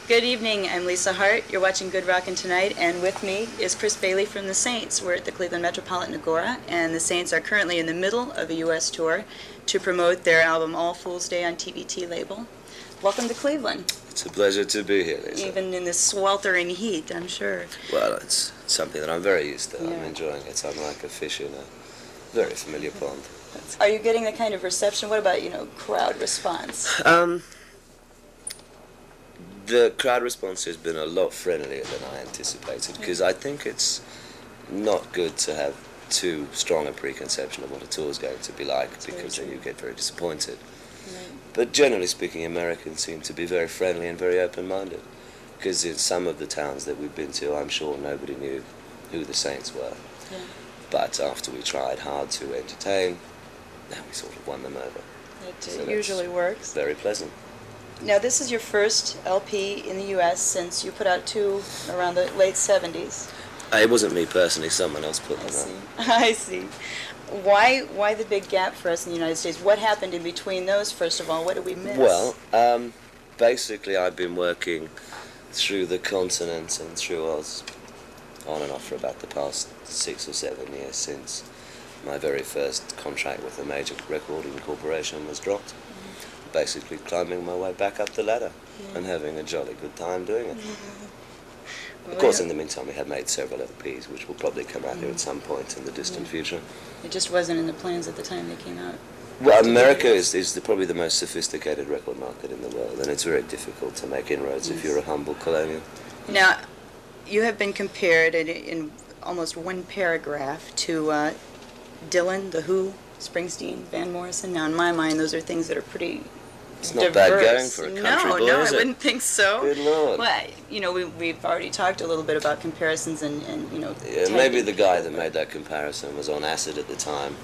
Good evening, I'm Lisa Hart. You're watching Good Rockin' tonight, and with me is Chris Bailey from the Saints. We're at the Cleveland Metropolitan Agora, and the Saints are currently in the middle of a U.S. tour to promote their album All Fool's Day on TBT label. Welcome to Cleveland. It's a pleasure to be here, Lisa. Even in this sweltering heat, I'm sure. Well, it's something that I'm very used to. Yeah. I'm enjoying it. I'm like a fish in a very familiar pond. Are you getting the kind of reception? What about, crowd response? The crowd response has been a lot friendlier than I anticipated, because I think it's not good to have too strong a preconception of what a tour is going to be like, because then you get very disappointed. Right. But generally speaking, Americans seem to be very friendly and very open-minded, because in some of the towns that we've been to, I'm sure nobody knew who the Saints were. Yeah. But after we tried hard to entertain, now we sort of won them over. It usually works. Very pleasant. Now, this is your first LP in the U.S. since you put out two around the late 70s. It wasn't me personally, someone else put them out. I see. Why the big gap for us in the United States? What happened in between those, first of all? What did we miss? Well, basically I've been working through the continent and through Oz on and off for about the past 6 or 7 years since my very first contract with a major recording corporation was dropped. Basically climbing my way back up the ladder and having a jolly good time doing it. Of course, in the meantime, we have made several LPs, which will probably come out here at some point in the distant future. It just wasn't in the plans at the time they came out. Well, America is probably the most sophisticated record market in the world, and it's very difficult to make inroads if you're a humble colonial. Now, you have been compared in almost one paragraph to Dylan, The Who, Springsteen, Van Morrison. Now, in my mind, those are things that are pretty It's not diverse. bad going for a country boy, No, is I it? wouldn't think so. Good Lord. Well, we've already talked a little bit about comparisons and Yeah, maybe the guy that made that comparison was on acid at the time.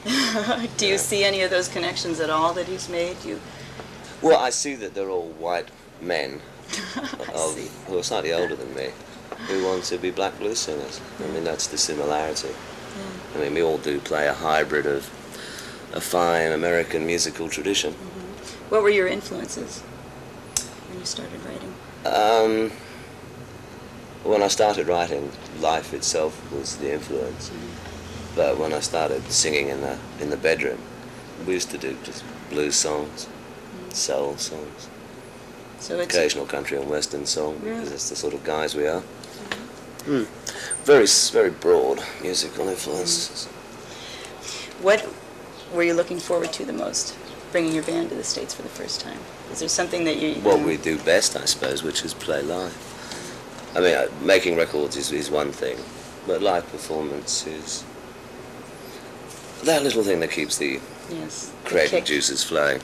Do you see any of those connections at all that he's made? Well, I see that they're all white men see. who are slightly older than me, who want to be black blues singers. I mean, that's the similarity. I mean, we all do play a hybrid of a fine American musical tradition. What were your influences when you started writing? When I started writing, life itself was the influence. But when I started singing in the bedroom, we used to do just blues songs, soul songs, So it's occasional country and western song, because that's the sort of guys we are. Mm-hmm. Very broad musical influences. What were you looking forward to the most, bringing your band to the States for the first time? Is there something that you... What we do best, I suppose, which is play live. I mean, making records is one thing, but live performance is that little thing that keeps the creative juices flowing.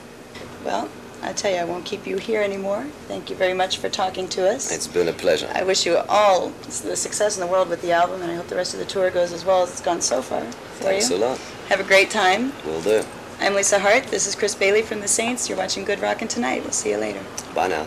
Well, I tell you, I won't keep you here anymore. Thank you very much for talking to us. It's been a pleasure. I wish you all the success in the world with the album, and I hope the rest of the tour goes as well as it's gone so far for Thanks you. a lot. Have a great time. Will do. I'm Lisa Hart. This is Chris Bailey from the Saints. You're watching Good Rockin' tonight. We'll see you later. Bye now.